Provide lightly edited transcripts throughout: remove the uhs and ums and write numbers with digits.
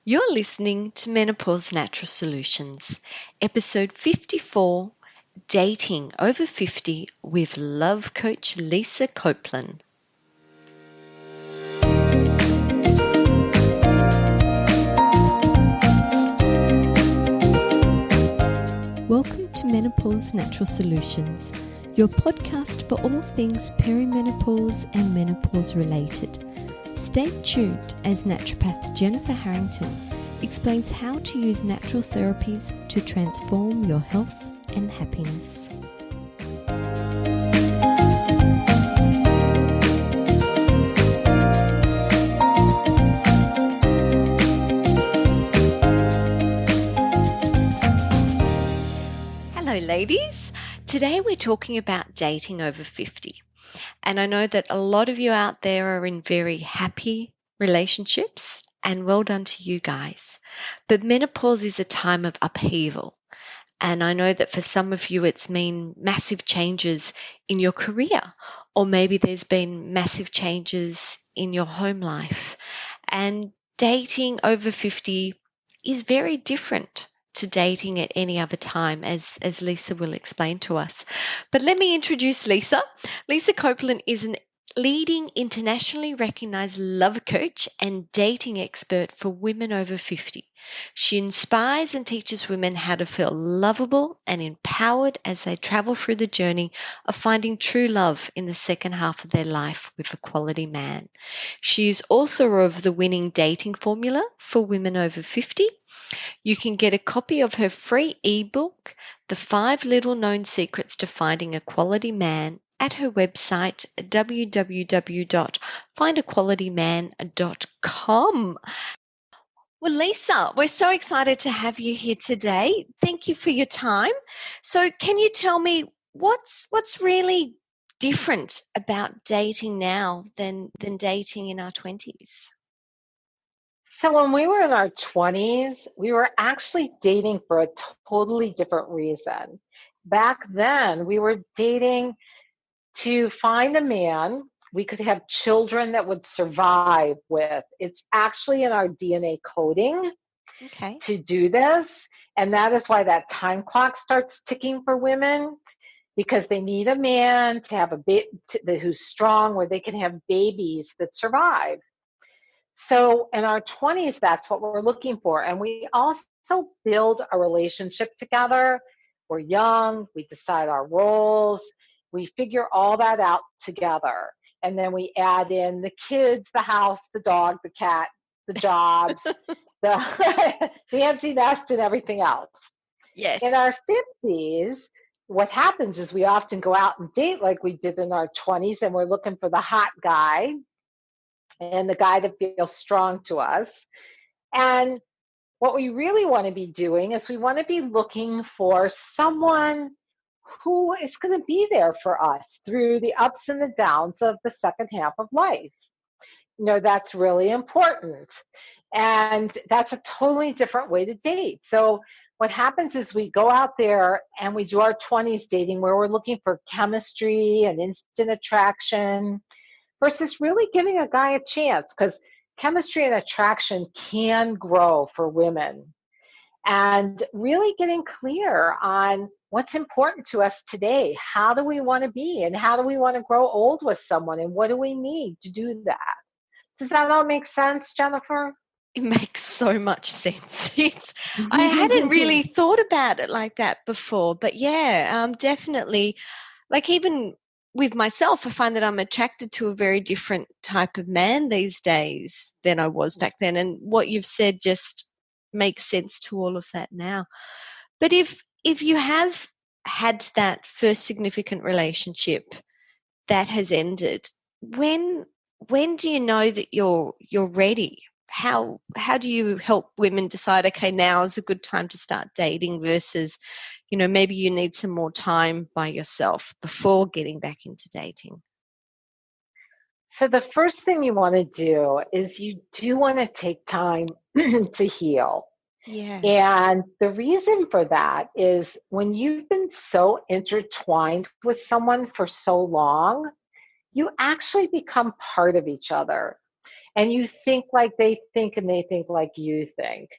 You're listening to Menopause Natural Solutions, episode 54, Dating Over 50 with love coach Lisa Copeland. Welcome to Menopause Natural Solutions, your podcast for all things perimenopause and menopause related. Stay tuned as naturopath Jennifer Harrington explains how to use natural therapies to transform your health and happiness. Hello ladies, today we're talking about dating over 50. And I know that a lot of you out there are in very happy relationships, and well done to you guys. But menopause is a time of upheaval. And I know that for some of you, it's mean massive changes in your career, or maybe there's been massive changes in your home life. And dating over 50 is very different to dating at any other time, as Lisa will explain to us. But let me introduce Lisa. Lisa Copeland is an leading internationally recognized love coach and dating expert for women over 50. She inspires and teaches women how to feel lovable and empowered as they travel through the journey of finding true love in the second half of their life with a quality man. She is author of The Winning Dating Formula for Women Over 50. You can get a copy of her free ebook, The 5 Little Known Secrets to Finding a Quality Man, at her website, www.findaqualityman.com. Well, Lisa, we're so excited to have you here today. Thank you for your time. So can you tell me what's really different about dating now than dating in our 20s? So when we were in our 20s, we were actually dating for a totally different reason. Back then, we were dating to find a man we could have children that would survive with. It's actually in our DNA coding to do this. And that is why that time clock starts ticking for women, because they need a man to have a baby who's strong, where they can have babies that survive. So in our 20s, that's what we're looking for. And we also build a relationship together. We're young, we decide our roles, we figure all that out together. And then we add in the kids, the house, the dog, the cat, the jobs, the empty nest, and everything else. Yes. In our 50s, what happens is we often go out and date like we did in our 20s, and we're looking for the hot guy and the guy that feels strong to us. And what we really want to be doing is we want to be looking for someone who is going to be there for us through the ups and the downs of the second half of life. You know, that's really important. And that's a totally different way to date. So what happens is we go out there and we do our 20s dating, where we're looking for chemistry and instant attraction, versus really giving a guy a chance, because chemistry and attraction can grow for women. And really getting clear on what's important to us today. How do we want to be, and how do we want to grow old with someone, and what do we need to do that? Does that all make sense, Jennifer? It makes so much sense. I hadn't really thought about it like that before, but yeah, definitely. Like even with myself, I find that I'm attracted to a very different type of man these days than I was back then. And what you've said just makes sense to all of that now. But if you have had that first significant relationship that has ended, when do you know that you're ready? How do you help women decide, okay, now is a good time to start dating versus, you know, maybe you need some more time by yourself before getting back into dating? So the first thing you want to do is you do want to take time to heal. Yeah. And the reason for that is when you've been so intertwined with someone for so long, you actually become part of each other. And you think like they think and they think like you think.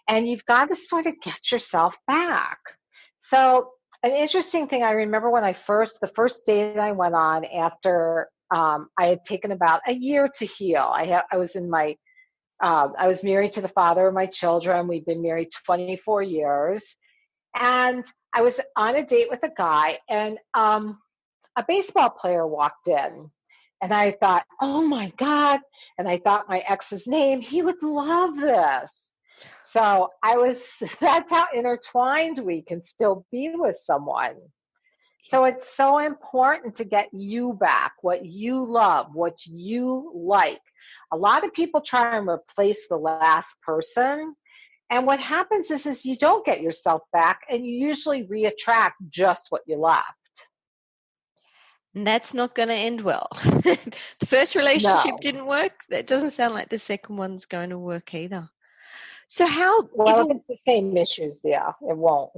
And you've got to sort of get yourself back. So, an interesting thing I remember when the first date I went on after I had taken about a year to heal. I was married to the father of my children. We'd been married 24 years. And I was on a date with a guy, and a baseball player walked in. And I thought, oh my God. And I thought my ex's name, he would love this. So that's how intertwined we can still be with someone. So it's so important to get you back, what you love, what you like. A lot of people try and replace the last person. And what happens is you don't get yourself back, and you usually reattract just what you left. And that's not going to end well. The first relationship No. didn't work. That doesn't sound like the second one's going to work either. So Well, if it's the same issues, yeah, it won't.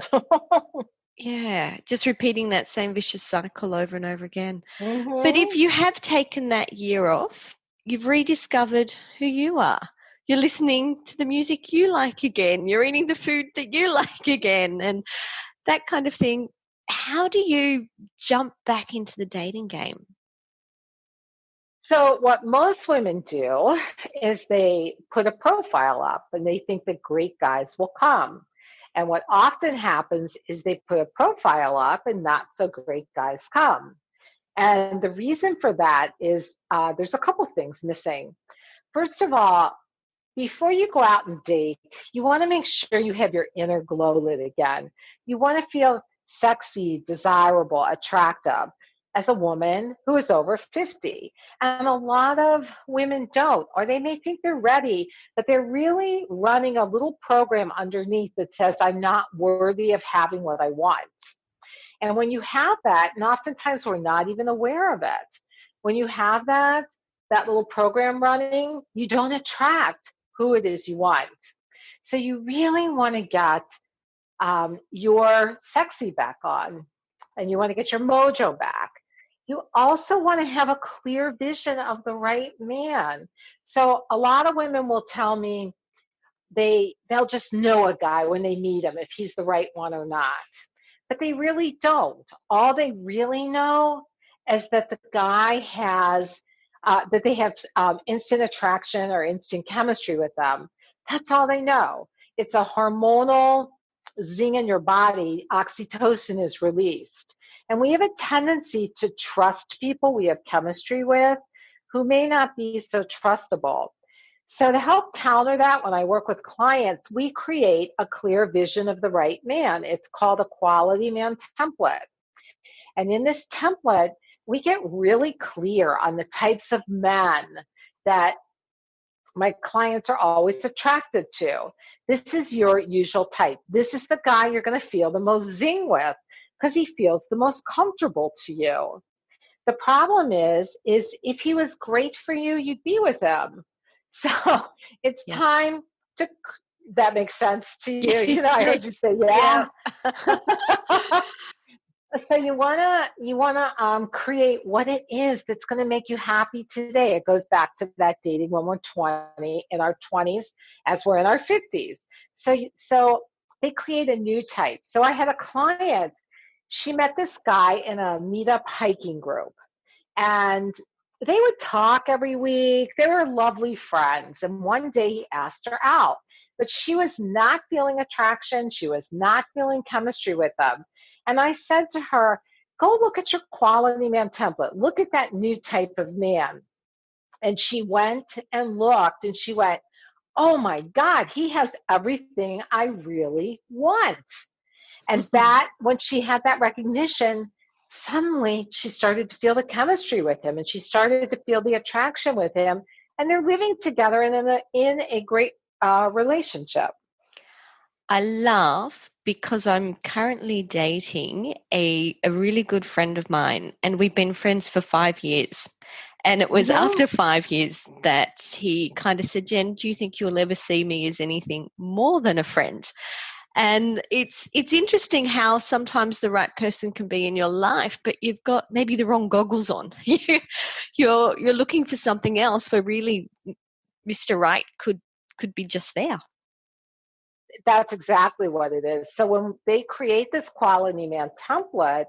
yeah, just repeating that same vicious cycle over and over again. But if Mm-hmm. you have taken that year off, you've rediscovered who you are. You're listening to the music you like again. You're eating the food that you like again, and that kind of thing. How do you jump back into the dating game? So, what most women do is they put a profile up and they think that great guys will come. And what often happens is they put a profile up and not so great guys come. And the reason for that is there's a couple things missing. First of all, before you go out and date, you want to make sure you have your inner glow lit again. You want to feel sexy, desirable, attractive as a woman who is over 50. And a lot of women don't, or they may think they're ready, but they're really running a little program underneath that says, I'm not worthy of having what I want. And when you have that, and oftentimes we're not even aware of it, when you have that little program running, you don't attract who it is you want. So you really want to get your sexy back on, and you want to get your mojo back. You also want to have a clear vision of the right man. So a lot of women will tell me they'll just know a guy when they meet him if he's the right one or not. But they really don't. All they really know is that the guy has that they have instant attraction or instant chemistry with them. That's all they know. It's a hormonal zing in your body. Oxytocin is released. And we have a tendency to trust people we have chemistry with who may not be so trustable. So, to help counter that, when I work with clients, we create a clear vision of the right man. It's called a quality man template. And in this template, we get really clear on the types of men that my clients are always attracted to. This is your usual type. This is the guy you're going to feel the most zing with because he feels the most comfortable to you. The problem is if he was great for you, you'd be with him. So it's Yeah. time to, that makes sense to you. You know, I heard you Yes. say, yeah. Yeah. So you wanna create what it is that's going to make you happy today. It goes back to that dating when we're 20, in our 20s, as we're in our 50s. So they create a new type. So I had a client. She met this guy in a meetup hiking group, and they would talk every week. They were lovely friends. And one day he asked her out, but she was not feeling attraction. She was not feeling chemistry with him. And I said to her, go look at your quality man template. Look at that new type of man. And she went and looked and she went, oh my God, he has everything I really want. And that, when she had that recognition, suddenly she started to feel the chemistry with him and she started to feel the attraction with him. And they're living together and in a great relationship. I laugh because I'm currently dating a really good friend of mine, and we've been friends for 5 years. And it was Mm-hmm. after 5 years that he kind of said, Jen, do you think you'll ever see me as anything more than a friend? And it's interesting how sometimes the right person can be in your life, but you've got maybe the wrong goggles on. You're looking for something else, but really Mr. Right could be just there. That's exactly what it is. So when they create this quality man template,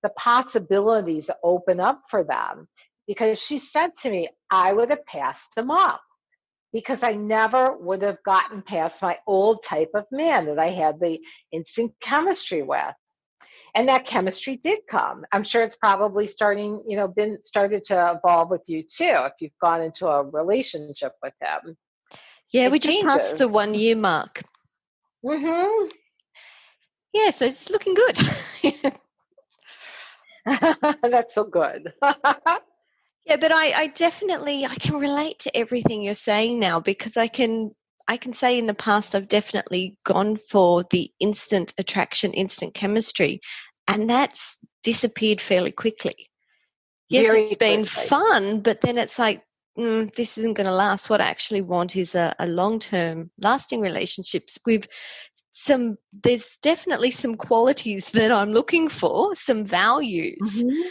the possibilities open up for them, because she said to me, I would have passed him up because I never would have gotten past my old type of man that I had the instant chemistry with. And that chemistry did come. I'm sure it's probably been started to evolve with you too, if you've gone into a relationship with him. Yeah, we It just passed changes. the 1 year mark. Mm-hmm. Yeah, so it's looking good. That's so good. Yeah, but I definitely I can relate to everything you're saying now, because I can say in the past I've definitely gone for the instant attraction, instant chemistry, and that's disappeared fairly quickly. Yes, it's Very been quickly. fun, but then it's like, this isn't going to last. What I actually want is a long-term, lasting relationships with there's definitely some qualities that I'm looking for, some values, Mm-hmm.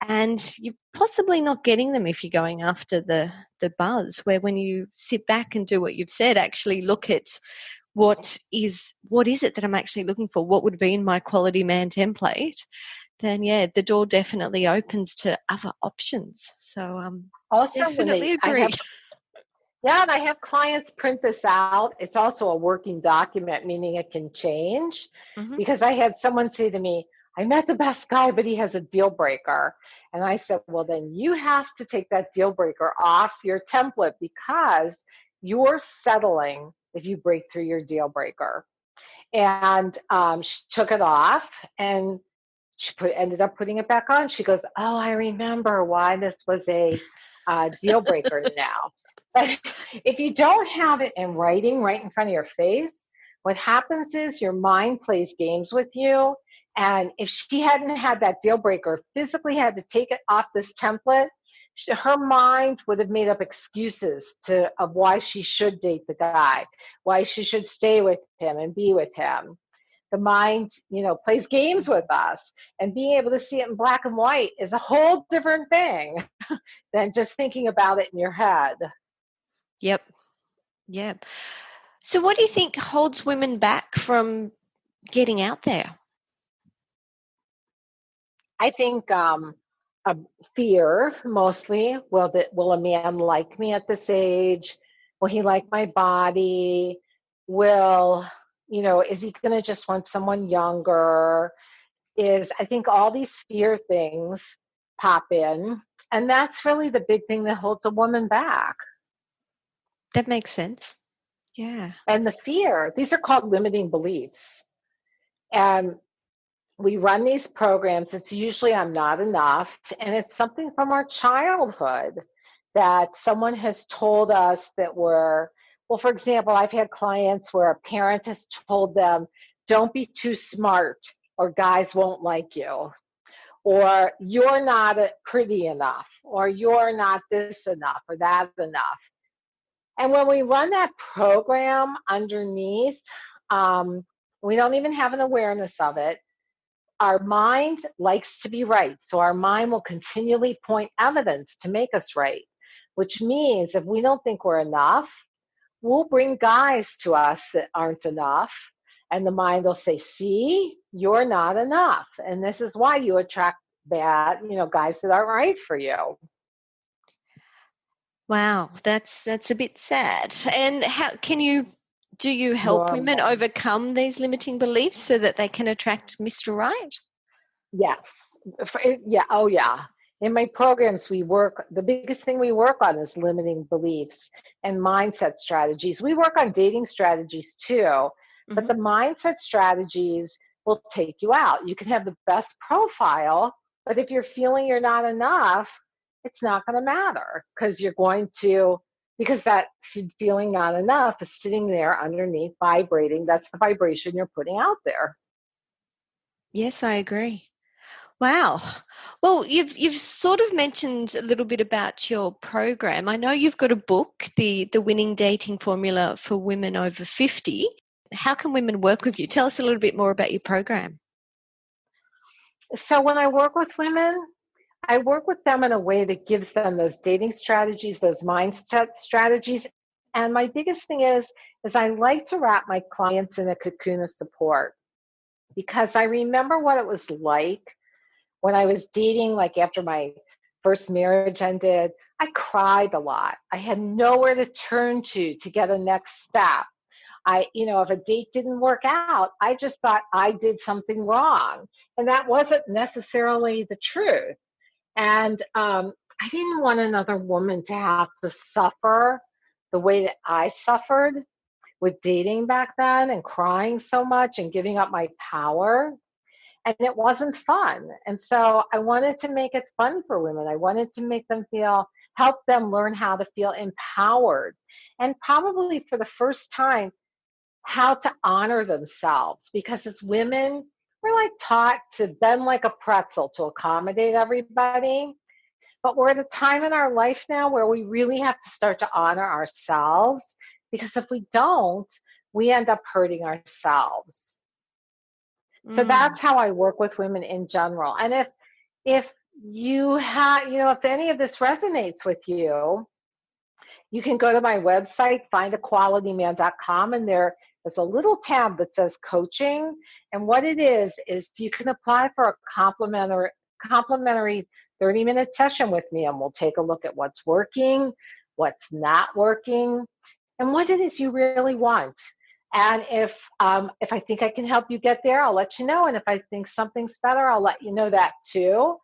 and you're possibly not getting them if you're going after the buzz, where when you sit back and do what you've said, actually look at what is it that I'm actually looking for, what would be in my quality man template, then yeah, the door definitely opens to other options. So Also, definitely agree. and I have clients print this out. It's also a working document, meaning it can change. Hmm. Because I had someone say to me, I met the best guy, but he has a deal breaker. And I said, well, then you have to take that deal breaker off your template, because you're settling if you break through your deal breaker. And she took it off, and ended up putting it back on. She goes, oh, I remember why this was a deal breaker now. But if you don't have it in writing right in front of your face, what happens is your mind plays games with you. And if she hadn't had that deal breaker, physically had to take it off this template, her mind would have made up excuses of why she should date the guy, why she should stay with him and be with him. The mind, plays games with us, and being able to see it in black and white is a whole different thing than just thinking about it in your head. Yep. Yep. So what do you think holds women back from getting out there? I think a fear mostly. Will a man like me at this age? Will he like my body? Will, is he going to just want someone younger? I think all these fear things pop in. And that's really the big thing that holds a woman back. That makes sense. Yeah. And the fear, these are called limiting beliefs. And we run these programs. It's usually I'm not enough. And it's something from our childhood that someone has told us that well, for example, I've had clients where a parent has told them, don't be too smart or guys won't like you, or you're not pretty enough, or you're not this enough or that enough. And when we run that program underneath, um, we don't even have an awareness of it. Our mind likes to be right. So our mind will continually point evidence to make us right, which means if we don't think we're enough, we'll bring guys to us that aren't enough. And the mind will say, see, you're not enough. And this is why you attract guys that aren't right for you. Wow, that's a bit sad. And how do you help women Normal. overcome these limiting beliefs so that they can attract Mr. Right? Yes. Yeah. Oh, yeah. In my programs, the biggest thing we work on is limiting beliefs and mindset strategies. We work on dating strategies too, but Hmm. the mindset strategies will take you out. You can have the best profile, but if you're feeling you're not enough, it's not going to matter, because that feeling not enough is sitting there underneath vibrating. That's the vibration you're putting out there. Yes, I agree. Wow. Well, you've sort of mentioned a little bit about your program. I know you've got a book, the Winning Dating Formula for Women Over 50. How can women work with you? Tell us a little bit more about your program. So when I work with women, I work with them in a way that gives them those dating strategies, those mindset strategies, And my biggest thing is I like to wrap my clients in a cocoon of support, because I remember what it was like when I was dating, like after my first marriage ended. I cried a lot. I had nowhere to turn to get a next step. If a date didn't work out, I just thought I did something wrong. And that wasn't necessarily the truth. And I didn't want another woman to have to suffer the way that I suffered with dating back then, and crying so much and giving up my power. And it wasn't fun. And so I wanted to make it fun for women. I wanted to make them help them learn how to feel empowered. And probably for the first time, how to honor themselves, because as women, we're like taught to bend like a pretzel to accommodate everybody. But we're at a time in our life now where we really have to start to honor ourselves, because if we don't, we end up hurting ourselves. So that's how I work with women in general. And if you have, if any of this resonates with you, you can go to my website, findaqualityman.com, and there is a little tab that says coaching. And what it is you can apply for a complimentary 30-minute session with me, and we'll take a look at what's working, what's not working, and what it is you really want. And if I think I can help you get there, I'll let you know. And if I think something's better, I'll let you know that too.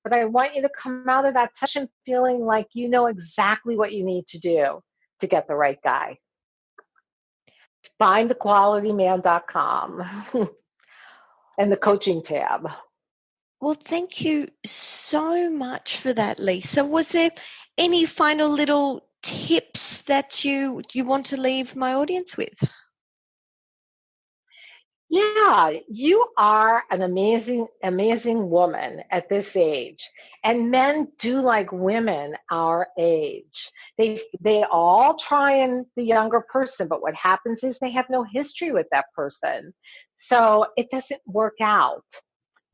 But I want you to come out of that session feeling like you know exactly what you need to do to get the right guy. Findaqualityman.com and the coaching tab. Well, thank you so much for that, Lisa. Was there any final little tips that you want to leave my audience with? Yeah, you are an amazing, amazing woman at this age. And men do like women our age. They all try and the younger person, but what happens is they have no history with that person. So it doesn't work out.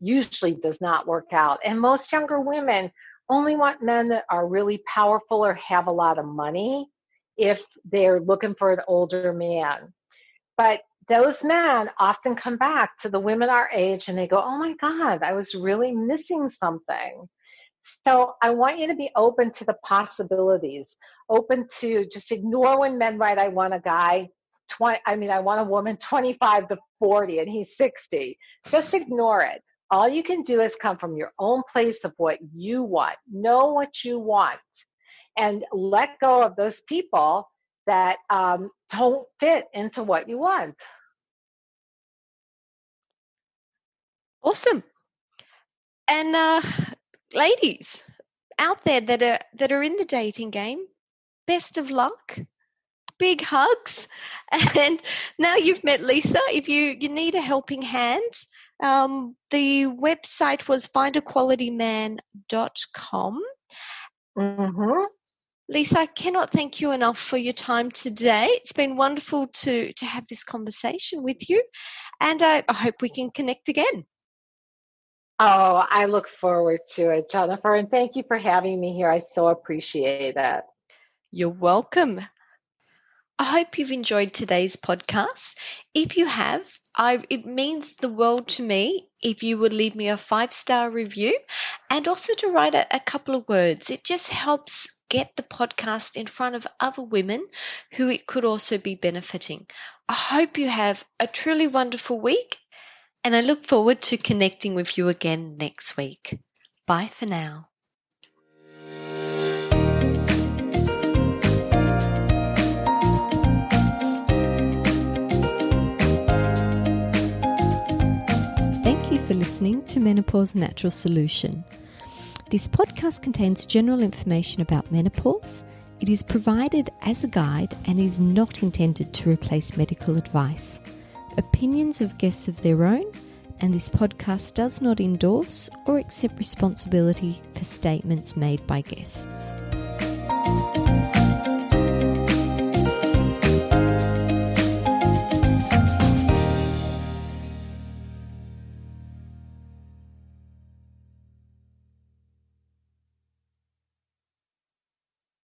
Usually does not work out. And most younger women only want men that are really powerful or have a lot of money if they're looking for an older man. But those men often come back to the women our age and they go, oh my God, I was really missing something. So I want you to be open to the possibilities, open to just ignore when men write, I want a guy, I want a woman 25 to 40 and he's 60. Just ignore it. All you can do is come from your own place of what you want. Know what you want and let go of those people that don't fit into what you want. Awesome. And ladies out there that are in the dating game, best of luck. Big hugs. And now you've met Lisa. If you need a helping hand, the website was findaqualityman.com. Mm-hmm. Lisa, I cannot thank you enough for your time today. It's been wonderful to have this conversation with you, and I hope we can connect again. Oh, I look forward to it, Jennifer, and thank you for having me here. I so appreciate it. You're welcome. I hope you've enjoyed today's podcast. If you have, it means the world to me if you would leave me a 5-star review and also to write a couple of words. It just helps get the podcast in front of other women who it could also be benefiting. I hope you have a truly wonderful week, and I look forward to connecting with you again next week. Bye for now. Thank you for listening to Menopause Natural Solution. This podcast contains general information about menopause. It is provided as a guide and is not intended to replace medical advice. Opinions of guests of their own, and this podcast does not endorse or accept responsibility for statements made by guests.